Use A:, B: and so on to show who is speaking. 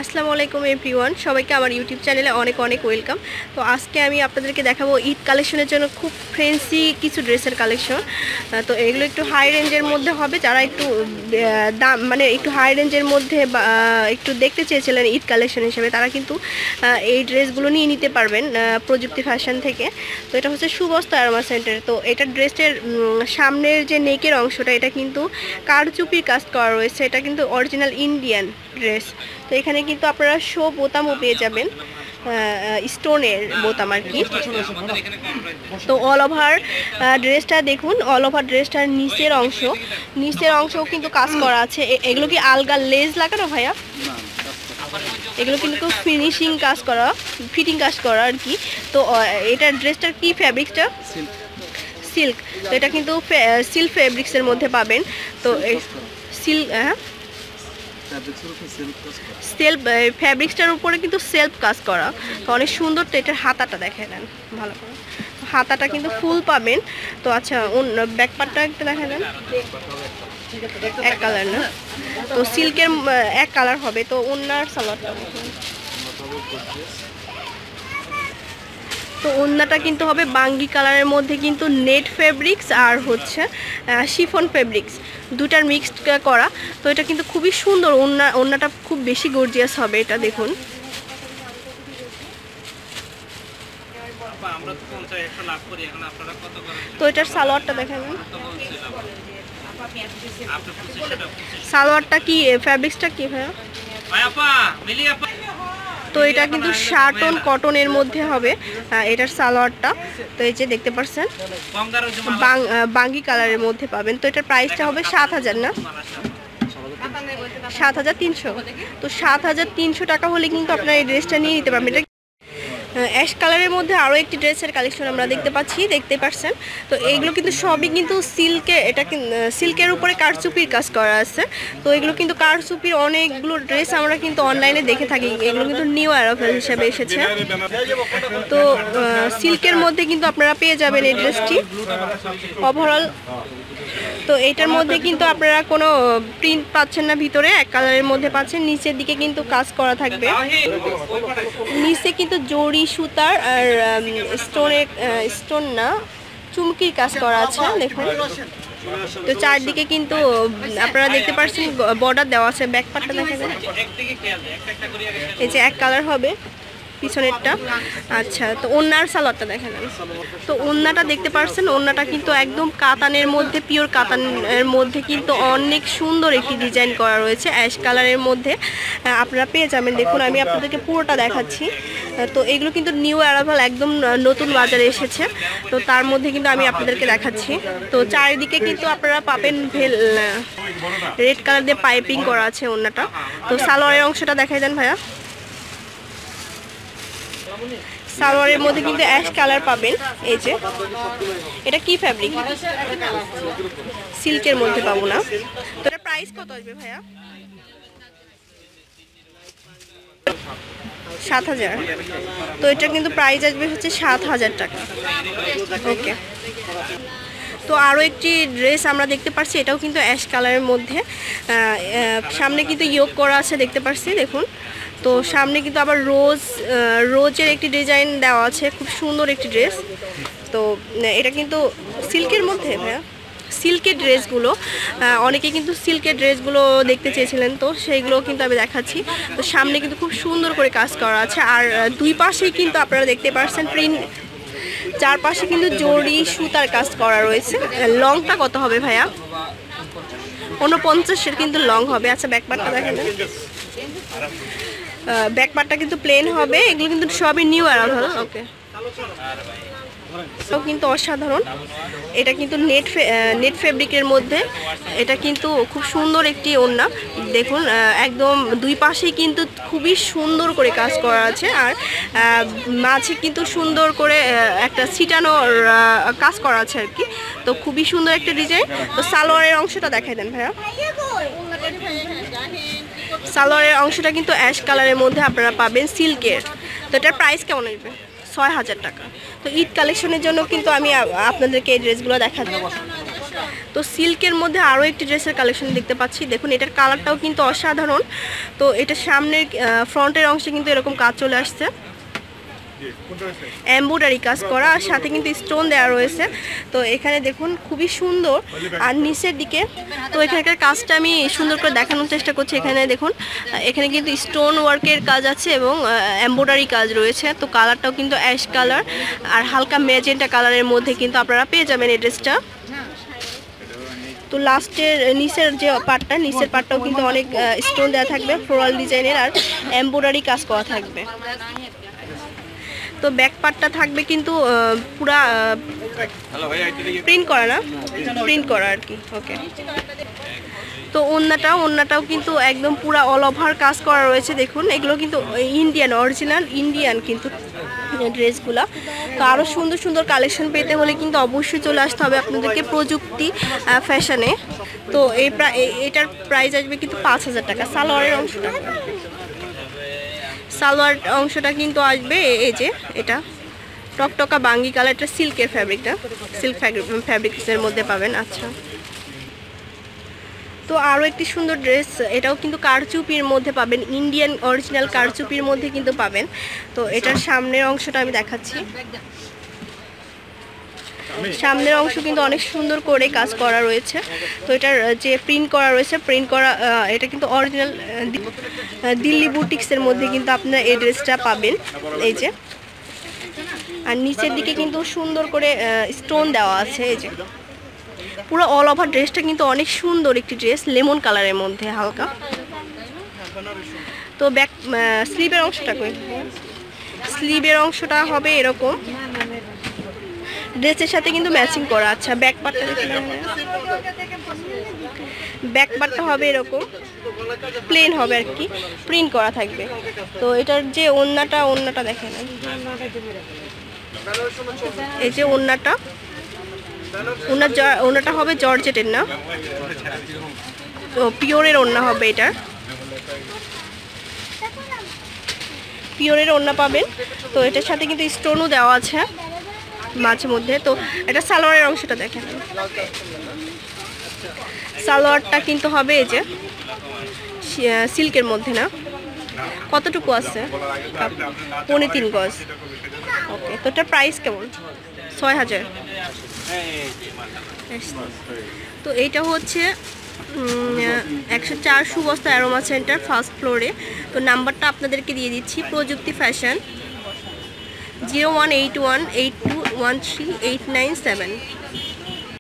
A: আসসালামু আলাইকুম এভরিওয়ান, সবাইকে আমার ইউটিউব চ্যানেলে অনেক অনেক ওয়েলকাম। তো আজকে আমি আপনাদেরকে দেখাবো ঈদ কালেকশনের জন্য খুব ফ্যান্সি কিছু ড্রেসের কালেকশন। তো এগুলো একটু হাই রেঞ্জের মধ্যে হবে। যারা একটু দাম মানে একটু হাই রেঞ্জের মধ্যে একটু দেখতে চেয়েছিলেন ঈদ কালেকশন হিসেবে, তারা কিন্তু এই ড্রেসগুলো নিয়ে নিতে পারবেন প্রযুক্তি ফ্যাশন থেকে। তো এটা হচ্ছে সুবস্তা আরমা সেন্টার। তো এটা ড্রেসের সামনের যে নেকের অংশটা, এটা কিন্তু কারচুপির কাজ করা রয়েছে। এটা কিন্তু অরিজিনাল ইন্ডিয়ান ড্রেস। তো এখানে কিন্তু আপনারা শো বোতামও পেয়ে যাবেন, স্টোনের বোতাম আর কি। তো অল ওভার ড্রেসটা দেখুন, অল ওভার ড্রেসটার নিচের অংশও কিন্তু কাজ করা আছে। এগুলো কি আলগা লেজ লাগানো ভাইয়া? এগুলো কিন্তু খুব ফিনিশিং কাজ করা, ফিটিং কাজ করা আর কি। তো এটা ড্রেসটার কি ফ্যাব্রিক্সটা? সিল্ক। তো এটা কিন্তু সিল্ক ফ্যাব্রিক্সের মধ্যে পাবেন। তো সিল্ক সেলফ ফ্যাব্রিক্সটার উপরে কিন্তু সেলফ কাজ করা, তো অনেক সুন্দর। তো এটার হাতাটা দেখে নেন ভালো করে, হাতাটা কিন্তু ফুল পাবেন। তো আচ্ছা, ব্যাক পার্টটা একটা দেখে নেন, এক কালার না, তো সিল্কের এক কালার হবে। তো ওন্নার সালোয়ারটা দেখুন, তো ওন্নাটা কিন্তু হবে বাঙ্গি কালারের মধ্যে, কিন্তু নেট ফেব্রিক্স আর হচ্ছে শিফন ফেব্রিক্স দুটার মিক্সড করা। তো এটা কিন্তু খুবই সুন্দর। ওন্নাটা খুব বেশি গর্জিয়াস হবে, এটা দেখুন। তো এটার সালোয়ারটা দেখেন, সালোয়ারটা কি ফেব্রিক্সটা কি ভাইয়া? তো এটা কিন্তু শার্টন কটনের মধ্যে হবে এটার সালোয়ারটা। তো এই যে দেখতে পাচ্ছেন বাঙ্গি কালারের মধ্যে পাবেন। তো এটার প্রাইসটা হবে 7,000 না, 7,300। তো 7,300 টাকা হলে কিন্তু আপনারা এই ড্রেসটা নিয়ে নিতে পারবেন। অ্যাশ কালারের মধ্যে আরও একটি ড্রেসের কালেকশন আমরা দেখতে পাচ্ছেন। তো এইগুলো কিন্তু সবই কিন্তু সিল্কে, এটা সিল্কের উপরে কারচুপির কাজ করা আছে। তো এগুলো কিন্তু কারচুপির অনেকগুলো ড্রেস আমরা কিন্তু অনলাইনে দেখে থাকি। এগুলো কিন্তু নিউ অ্যারাইভাল হিসেবে এসেছে। তো সিল্কের মধ্যে কিন্তু আপনারা পেয়ে যাবেন এই ড্রেসটি ওভারঅল। তো এটার মধ্যে কিন্তু আপনারা কোনো প্রিন্ট পাচ্ছেন না, ভিতরে এক কালারের মধ্যে পাচ্ছেন। নিচের দিকে কিন্তু কাজ করা থাকবে, নিচে কিন্তু জড়ি সুতার আর স্টোন না, চুমকির কাজ করা আছে দেখুন। তো চারদিকে কিন্তু আপনারা দেখতে পাচ্ছেন বর্ডার দেওয়া আছে। ব্যাক পার্টটা দেখা যায়, এই যে এক কালার হবে পিছনেরটা। আচ্ছা, তো ওন্নার সালোয়ারটা দেখেন। তো ওন্নাটা দেখতে পাচ্ছেন, ওন্নাটা কিন্তু একদম কাতানের মধ্যে, পিওর কাতানের মধ্যে কিন্তু অনেক সুন্দর একটি ডিজাইন করা রয়েছে অ্যাশ কালারের মধ্যে। আপনারা পেয়ে যাবেন, দেখুন আমি আপনাদেরকে পুরোটা দেখাচ্ছি। তো এগুলো কিন্তু নিউ অ্যারাইভাল, একদম নতুন বাজারে এসেছে। তো তার মধ্যে কিন্তু আমি আপনাদেরকে দেখাচ্ছি। তো চারিদিকে কিন্তু আপনারা পাবেন রেড কালার দিয়ে পাইপিং করা আছে ওন্নাটা। তো সালোয়ারের অংশটা দেখাই দেন ভাইয়া। সালোয়ারের মধ্যে কিন্তু অ্যাশ কালার পাবেন। এই যে এটা কি ফ্যাব্রিক? সিল্কের মধ্যে পাবো না। তো এটার প্রাইস কত আসবে ভাইয়া? 7,000। তো এটা কিন্তু প্রাইস আসবে হচ্ছে 7,000 টাকা। ওকে। তো আরও একটি ড্রেস আমরা দেখতে পাচ্ছি, এটাও কিন্তু অ্যাশ কালারের মধ্যে। সামনে কিন্তু ইয়োগ করা আছে দেখতে পাচ্ছি, দেখুন। তো সামনে কিন্তু আবার রোজের একটি ডিজাইন দেওয়া আছে, খুব সুন্দর একটি ড্রেস। তো এটা কিন্তু সিল্কের মধ্যে ভাইয়া, সিল্কের ড্রেসগুলো অনেকে কিন্তু সিল্কের ড্রেসগুলো দেখতে চেয়েছিলেন, তো সেইগুলো কিন্তু আমি দেখাচ্ছি। তো সামনে কিন্তু খুব সুন্দর করে কাজ করা আছে, আর দুই পাশেই কিন্তু আপনারা দেখতে পাচ্ছেন প্রিন্ট, চারপাশে কিন্তু জড়ি সুতার কাজ করা রয়েছে। লংটা কত হবে ভাইয়া? 49-এর কিন্তু লং হবে। আচ্ছা, ব্যাক পার্টটা দেখেন, ব্যাক পার্টটা কিন্তু প্লেন হবে। এগুলো কিন্তু সবই নিউ অ্যারাইভাল। ওকে, কিন্তু অসাধারণ। এটা কিন্তু নেট ফেব্রিকের মধ্যে, এটা কিন্তু খুব সুন্দর একটি ওড়না দেখুন। একদম দুই পাশেই কিন্তু খুবই সুন্দর করে কাজ করা আছে, আর মাঝে কিন্তু সুন্দর করে একটা ছিটানোর কাজ করা আছে আর কি। তো খুবই সুন্দর একটা ডিজাইন। তো সালোয়ারের অংশটা দেখাই দেন ভাইয়া। সালোয়ারের অংশটা কিন্তু অ্যাশ কালারের মধ্যে আপনারা পাবেন সিল্কের। তো এটার প্রাইস কেমন আসবে? 6,000 টাকা। তো ঈদ কালেকশনের জন্য কিন্তু আমি আপনাদেরকে এই ড্রেসগুলো দেখাচ্ছি। তো তো সিল্কের মধ্যে আরও একটি ড্রেসের কালেকশন দেখতে পাচ্ছি। দেখুন এটার কালারটাও কিন্তু অসাধারণ। তো এটা সামনের ফ্রন্টের অংশে কিন্তু এরকম কাজ চলে আসছে, এমব্রয়ডারি কাজ করা, আর সাথে কিন্তু স্টোন দেওয়া রয়েছে। তো এখানে দেখুন খুবই সুন্দর। আর নিচের দিকে তো এখানকার কাজটা আমি সুন্দর করে দেখানোর চেষ্টা করছি। এখানে দেখুন এখানে কিন্তু স্টোন ওয়ার্কের কাজ আছে এবং এমব্রয়ডারি কাজ রয়েছে। তো কালারটাও কিন্তু অ্যাশ কালার আর হালকা ম্যাজেন্টা কালারের মধ্যে কিন্তু আপনারা পেয়ে যাবেন এই ড্রেসটা। তো লাস্টের নিচের যে পার্টটা, নিচের পার্টটাও কিন্তু অনেক স্টোন দেওয়া থাকবে, ফ্লোরাল ডিজাইনের, আর এমব্রয়ডারি কাজ করা থাকবে। তো ব্যাক পার্টটা থাকবে কিন্তু পুরা প্রিন্ট করা, না প্রিন্ট করা আর কি। ওকে, তো ওন্নাটাও কিন্তু একদম পুরা অল ওভার কাজ করা রয়েছে। দেখুন এগুলো কিন্তু ইন্ডিয়ান, অরিজিনাল ইন্ডিয়ান কিন্তু ড্রেসগুলো। তো আরও সুন্দর সুন্দর কালেকশন পেতে হলে কিন্তু অবশ্যই চলে আসতে হবে আপনাদেরকে প্রযুক্তি ফ্যাশনে। তো এটার প্রাইস আসবে কিন্তু 5000 টাকা। সালোয়ার অংশটা কিন্তু আসবে এই যে এটা টকটকা বাঙ্গি কালারটা, সিল্কের ফ্যাব্রিকটা, সিল্ক ফ্যাব্রিক্সের মধ্যে পাবেন। আচ্ছা, তো আরও একটি সুন্দর ড্রেস, এটাও কিন্তু কারচুপির মধ্যে পাবেন, ইন্ডিয়ান অরিজিনাল কারচুপির মধ্যে কিন্তু পাবেন। তো এটার সামনের অংশটা আমি দেখাচ্ছি। সামনের অংশ কিন্তু অনেক সুন্দর করে কাজ করা রয়েছে। তো এটার যে প্রিন্ট করা রয়েছে, প্রিন্ট করা এটা কিন্তু অরিজিনাল দিল্লি বুটিক্সের মধ্যে কিন্তু আপনারা এই ড্রেসটা পাবেন এই যে। আর নিচের দিকে কিন্তু সুন্দর করে স্টোন দেওয়া আছে এই যে। পুরো অল ওভার ড্রেসটা কিন্তু অনেক সুন্দর একটি ড্রেস, লেমন কালারের মধ্যে হালকা। তো ব্যাক স্লিভের অংশটা কই, স্লিভের অংশটা হবে এরকম, ড্রেসের সাথে কিন্তু ম্যাচিং করা। আচ্ছা, ব্যাক পার্টটা দেখুন, ব্যাক পার্টটা হবে এরকম প্লেন হবে আর কি, প্রিন্ট করা থাকবে। তো এটার যে ওন্নাটা দেখেন, এই যে ওন্নাটা হবে জর্জেটের, না তো পিওরের ওন্না হবে, এটার পিওরের ওন্না পাবেন। তো এটার সাথে কিন্তু স্টোনও দেওয়া আছে মাঝে মধ্যে। তো এটা সালোয়ারের অংশটা দেখেন, সালোয়ারটা কিন্তু হবে এই যে সিল্কের মধ্যে, না কতটুকু আছে, 3.5 গজ। ওকে, তো এটার প্রাইস কেমন? 6000। তো এইটা হচ্ছে 104 সুবস্তা অ্যারোমা সেন্টার, ফার্স্ট ফ্লোরে। তো নাম্বারটা আপনাদেরকে দিয়ে দিচ্ছি, প্রযুক্তি ফ্যাশন, 018182138987।